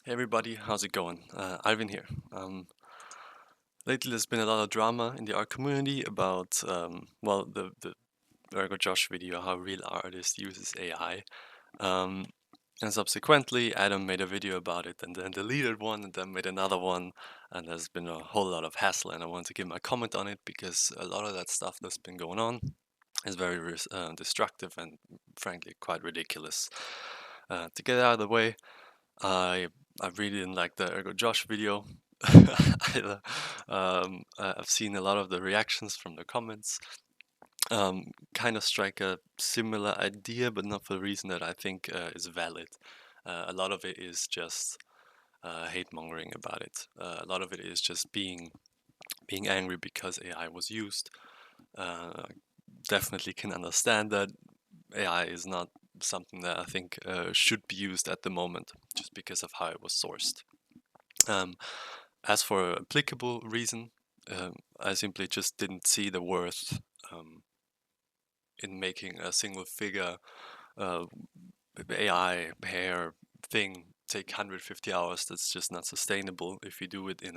Hey everybody, how's it going? Ivan here. Lately there's been a lot of drama in the art community about, the ergojosh video, how real artist uses AI. Um, and subsequently, Adam made a video about it and then deleted one and then made another one. And there's been a whole lot of hassle, and I want to give my comment on it because a lot of that stuff that's been going on is very destructive and frankly quite ridiculous. To get it out of the way, I I really didn't like the ergojosh video either. I've seen a lot of the reactions from the comments. Kind of strike a similar idea, but not for the reason that I think is valid. A lot of it is just hate mongering about it. A lot of it is just being angry because AI was used. Definitely can understand that AI is not something that I think should be used at the moment, just because of how it was sourced. Um, as for applicable reason, I simply just didn't see the worth in making a single figure uh, AI hair thing take 150 hours. That's just not sustainable if you do it in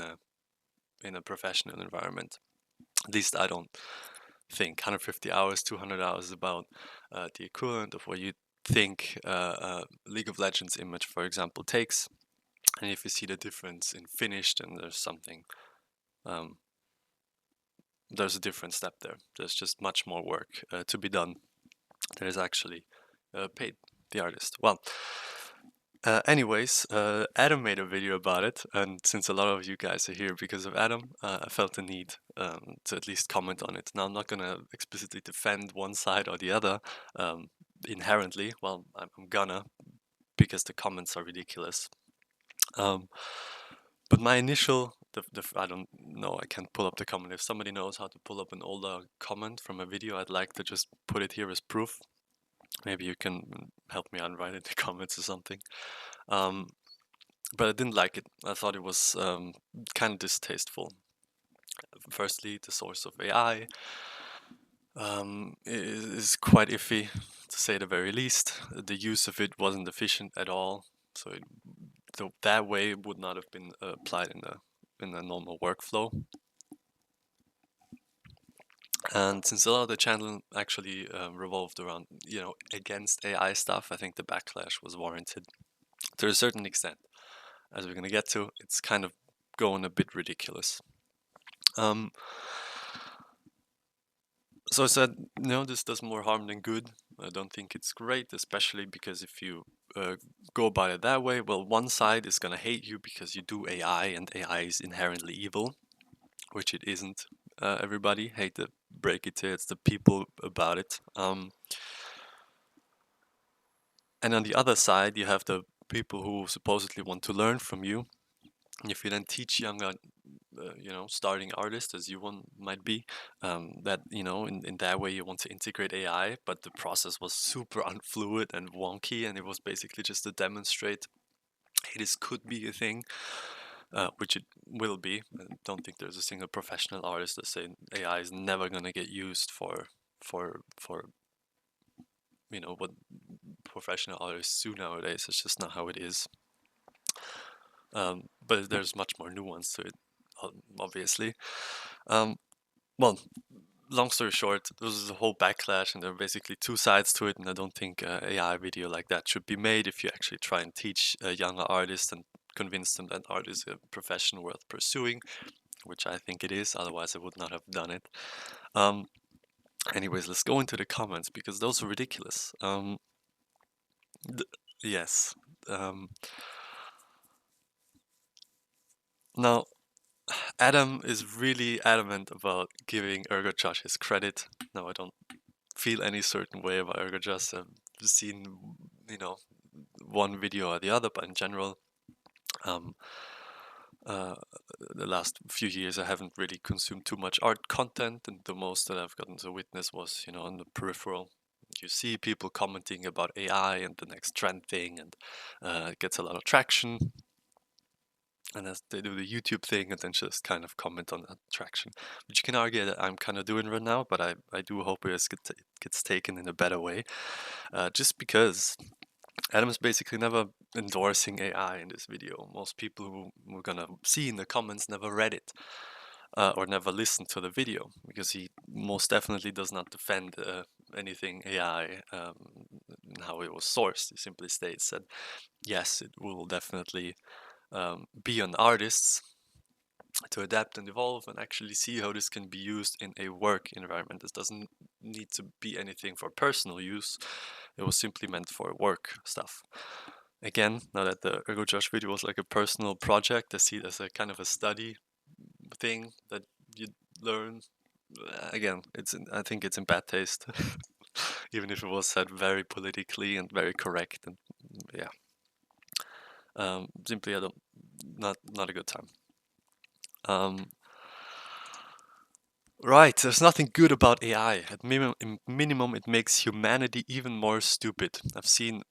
a professional environment. At least I don't think 150 hours, 200 hours is about the equivalent of what you think League of Legends image, for example, takes. And if you see the difference in finished, and um, there's a different step there. There's just much more work to be done. That is actually paid the artist. Well, anyways, Adam made a video about it, and since a lot of you guys are here because of Adam, I felt the need to at least comment on it. Now, I'm not gonna explicitly defend one side or the other inherently. Well, I'm gonna, because the comments are ridiculous. But my initial, I don't know, I can't pull up the comment. If somebody knows how to pull up an older comment from a video, I'd like to just put it here as proof. Maybe you can help me out and write in the comments or something. But I didn't like it. I thought it was kind of distasteful. Firstly, the source of AI is quite iffy, to say the very least. The use of it wasn't efficient at all, so that way would not have been applied in a normal workflow. And since a lot of the channel actually revolved around, against AI stuff, I think the backlash was warranted to a certain extent. As we're going to get to, it's kind of going a bit ridiculous. So I said, no, this does more harm than good. I don't think it's great, especially because if you go about it that way, well, one side is going to hate you because you do AI, and AI is inherently evil, which it isn't. Everybody hate to break it to you, it's the people about it. And on the other side, you have the people who supposedly want to learn from you. And if you then teach younger, starting artists, as you one might be, that, in that way you want to integrate AI, but the process was super unfluid and wonky, and it was basically just to demonstrate, hey, this could be a thing, which it will be. I don't think there's a single professional artist that say AI is never going to get used for what professional artists do nowadays. It's just not how it is. But there's much more nuance to it, obviously. Well, long story short, there was a whole backlash, and there are basically two sides to it, and I don't think AI video like that should be made if you actually try and teach younger artists and convince them that art is a profession worth pursuing, which I think it is, otherwise I would not have done it. Anyways, let's go into the comments, because those are ridiculous. Yes. Now, Adam is really adamant about giving ergojosh his credit. Now, I don't feel any certain way about ergojosh. I've seen, one video or the other, but in general, the last few years I haven't really consumed too much art content, and the most that I've gotten to witness was, on the peripheral. You see people commenting about AI and the next trend thing, and it gets a lot of traction. And as they do the YouTube thing and then just kind of comment on that traction, which you can argue that I'm kind of doing right now, but I do hope it gets taken in a better way, just because Adam's basically never endorsing AI in this video. Most people who we're gonna see in the comments never read it or never listened to the video, because he most definitely does not defend anything AI and how it was sourced. He simply states that yes, it will definitely be on artists to adapt and evolve and actually see how this can be used in a work environment. This doesn't need to be anything for personal use. It was simply meant for work stuff. Again, now that the ergojosh video was like a personal project, I see it as a kind of a study thing that you learn. Again, I think it's in bad taste, even if it was said very politically and very correct. And yeah, simply not a good time. Right, there's nothing good about AI. At minimum, it makes humanity even more stupid. I've seen,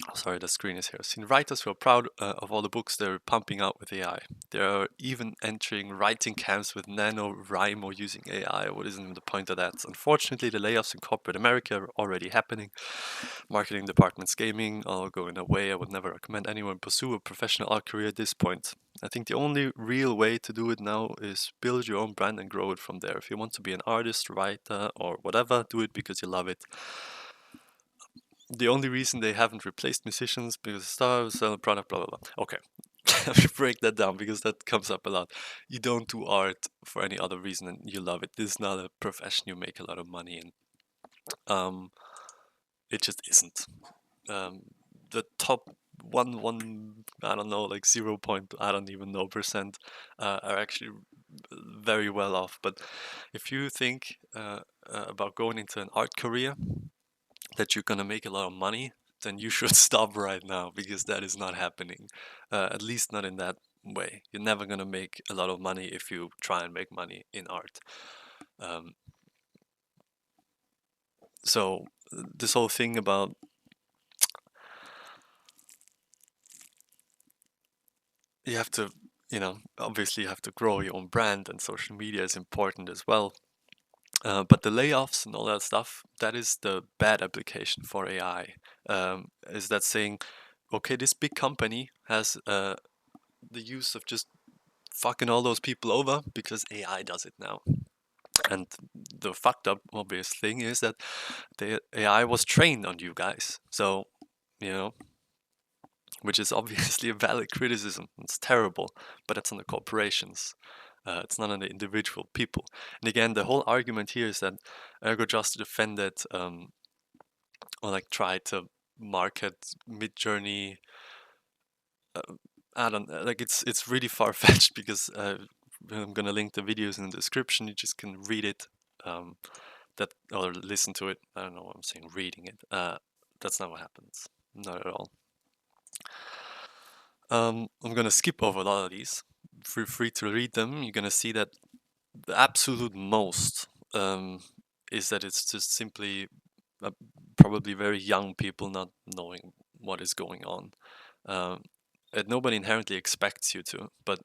oh, sorry, the screen is here. I've seen writers who are proud of all the books they're pumping out with AI. They are even entering writing camps with NaNoWriMo using AI. What isn't the point of that? Unfortunately, the layoffs in corporate America are already happening. Marketing departments, gaming, all going away. I would never recommend anyone pursue a professional art career at this point. I think the only real way to do it now is build your own brand and grow it from there. If you want to be an artist, writer, or whatever, do it because you love it. The only reason they haven't replaced musicians because stars sell a product, blah blah blah. Okay, let me break that down because that comes up a lot. You don't do art for any other reason than you love it. This is not a profession you make a lot of money in. It just isn't. The top one I don't know, like 0. I don't even know percent are actually very well off. But if you think about going into an art career that you're gonna make a lot of money, then you should stop right now, because that is not happening. At least not in that way. You're never gonna make a lot of money if you try and make money in art. So this whole thing about you have to, obviously you have to grow your own brand, and social media is important as well. But the layoffs and all that stuff, that is the bad application for AI. Is that saying, okay, this big company has the use of just fucking all those people over because AI does it now. And the fucked up obvious thing is that the AI was trained on you guys. So, which is obviously a valid criticism. It's terrible, but that's on the corporations. It's not on the individual people. And again, the whole argument here is that ergojosh defended or like tried to market Midjourney. I don't like it's really far fetched because I'm gonna link the videos in the description. You just can read it, that or listen to it. I don't know what I'm saying. Reading it. That's not what happens. Not at all. I'm gonna skip over a lot of these. Feel free to read them. You're gonna see that the absolute most is that it's just simply probably very young people not knowing what is going on. And nobody inherently expects you to, but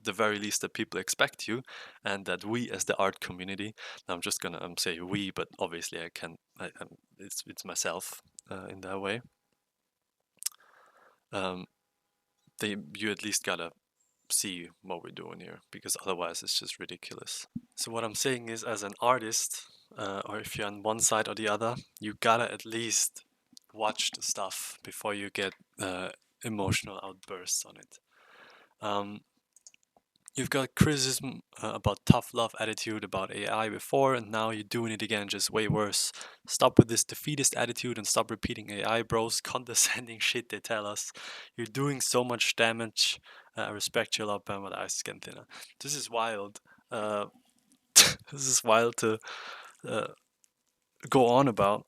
the very least that people expect you, and that we as the art community, I'm just gonna say we, but obviously it's myself in that way. You at least gotta see what we're doing here, because otherwise it's just ridiculous. So what I'm saying is, as an artist, or if you're on one side or the other, you gotta at least watch the stuff before you get emotional outbursts on it. You've got criticism about tough love attitude about AI before, and now you're doing it again, just way worse. Stop with this defeatist attitude and stop repeating AI bros condescending shit they tell us. You're doing so much damage. I respect you a lot, but my eyes skin thinner. This is wild. This is wild to go on about,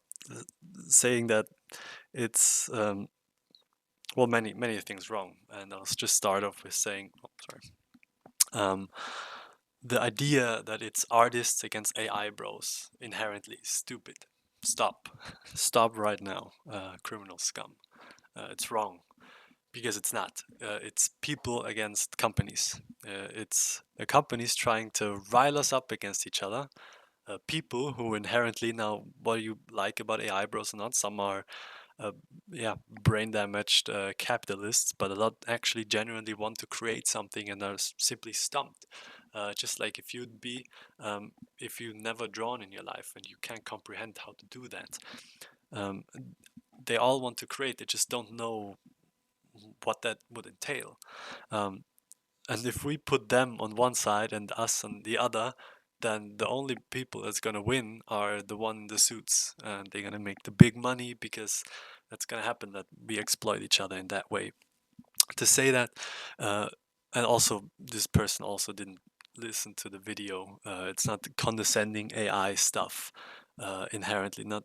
saying that it's well, many things wrong. And I'll just start off with saying, the idea that it's artists against AI bros inherently is stupid. Stop. Stop right now, criminal scum. It's wrong, because it's not. It's people against companies. It's companies trying to rile us up against each other. People who inherently, now, what you like about AI bros or not, some are brain damaged capitalists, but a lot actually genuinely want to create something and are simply stumped. Just like if you've never drawn in your life and you can't comprehend how to do that, um, they all want to create. They just don't know what that would entail. Um, and if we put them on one side and us on the other, then the only people that's gonna win are the one in the suits, and they're gonna make the big money because that's gonna happen. That we exploit each other in that way. To say that, uh, and also this person also didn't listen to the video. It's not the condescending AI stuff inherently. Not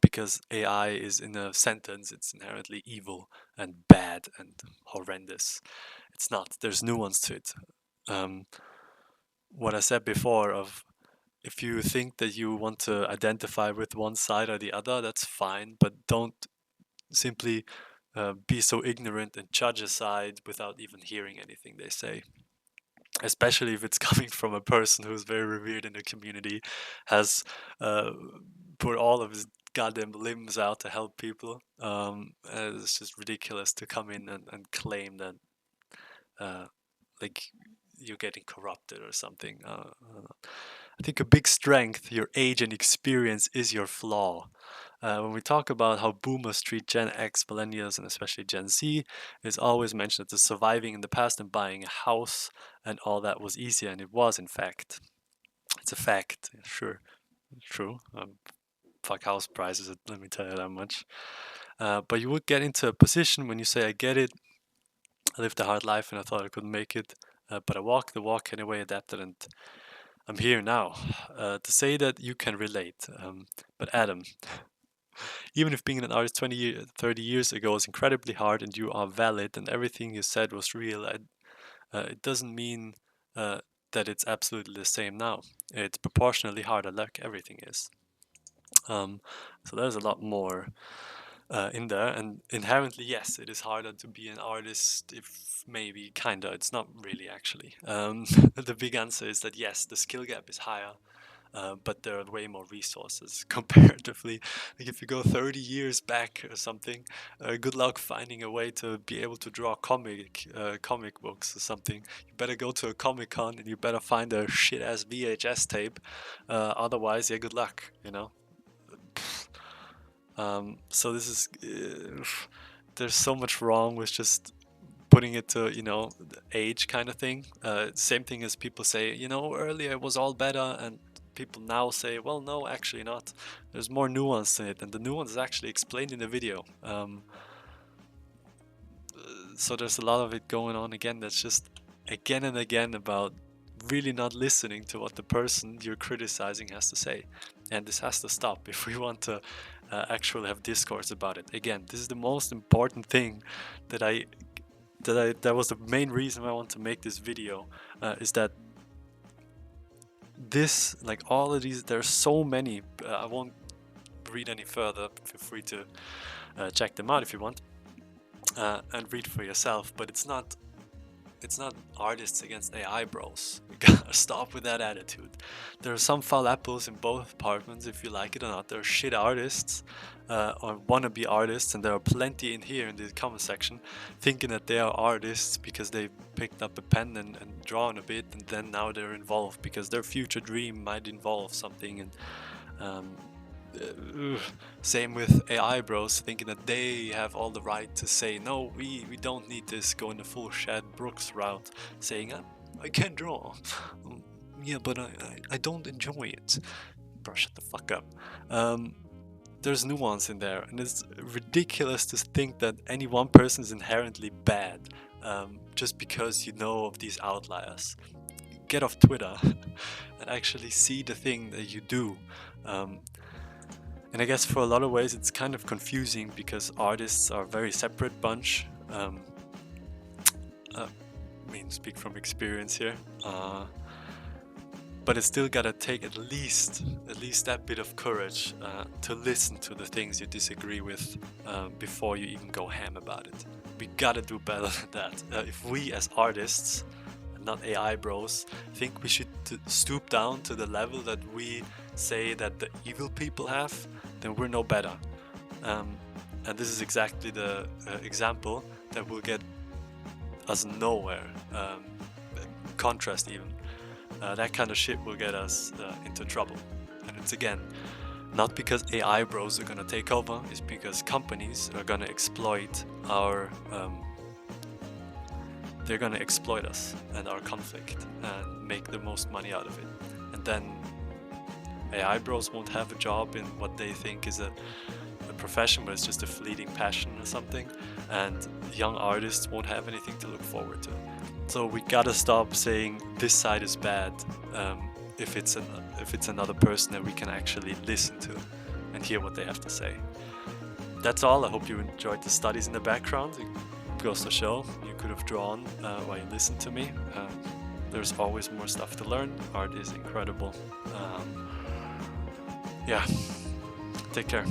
because AI is in a sentence, it's inherently evil and bad and horrendous. It's not. There's nuance to it. Um, what I said before of if you think that you want to identify with one side or the other, that's fine, but don't simply be so ignorant and judge a side without even hearing anything they say. Especially if it's coming from a person who's very revered in the community, has uh, put all of his goddamn limbs out to help people. It's just ridiculous to come in and claim that uh, like you're getting corrupted or something. I think a big strength, your age and experience, is your flaw. When we talk about how boomers treat Gen X, millennials, and especially Gen Z, it's always mentioned that the surviving in the past and buying a house and all that was easier, and it was, in fact. It's a fact, sure, true. Fuck house prices, let me tell you that much. But you would get into a position when you say, I get it, I lived a hard life and I thought I couldn't make it, but I walked the walk anyway, adapted, and I'm here now. To say that you can relate. But Adam, even if being an artist 30 years ago was incredibly hard and you are valid and everything you said was real, it doesn't mean uh, that it's absolutely the same now. It's proportionally harder, like everything is. So there's a lot more in there, and inherently, yes, it is harder to be an artist. If maybe kinda, it's not really actually. The big answer is that yes, the skill gap is higher. But there are way more resources comparatively. Like if you go 30 years back or something, good luck finding a way to be able to draw comic books or something. You better go to a Comic Con and you better find a shit ass VHS tape. Otherwise, yeah, good luck. You know. So this is there's so much wrong with just putting it to the age kind of thing. Same thing as people say, earlier it was all better, and people now say, well, no, actually not. There's more nuance in it, and the nuance is actually explained in the video. So there's a lot of it going on again. That's just again and again about really not listening to what the person you're criticizing has to say, and this has to stop if we want to actually have discourse about it. Again, this is the most important thing that was the main reason why I want to make this video, is that this, like all of these, there's so many, I won't read any further, feel free to check them out if you want, and read for yourself, but it's not artists against AI bros. We gotta stop with that attitude. There are some foul apples in both departments, if you like it or not. There are shit artists or wannabe artists, and there are plenty in here in the comment section thinking that they are artists because they picked up a pen and drawn a bit, and then now they're involved because their future dream might involve something. And same with AI bros thinking that they have all the right to say, no, we don't need this, going the full Shad Brooks route, saying, I can draw. Yeah, but I don't enjoy it. Bro, shut the fuck up. There's nuance in there, and it's ridiculous to think that any one person is inherently bad just because you know of these outliers. Get off Twitter and actually see the thing that you do. And I guess for a lot of ways it's kind of confusing because artists are a very separate bunch. I mean, speak from experience here. But it's still gotta take at least that bit of courage to listen to the things you disagree with before you even go ham about it. We gotta do better than that. If we as artists, not AI bros, think we should stoop down to the level that we say that the evil people have, then we're no better. And this is exactly the example that will get us nowhere. Contrast even. That kind of shit will get us into trouble. And it's again, not because AI bros are gonna take over, it's because companies are gonna exploit our they're gonna exploit us and our conflict and make the most money out of it. And then AI bros won't have a job in what they think is a profession, but it's just a fleeting passion or something. And young artists won't have anything to look forward to. So we gotta stop saying this side is bad if it's another person that we can actually listen to and hear what they have to say. That's all. I hope you enjoyed the studies in the background. It goes to show you could have drawn while you listened to me. There's always more stuff to learn. Art is incredible. Yeah, take care.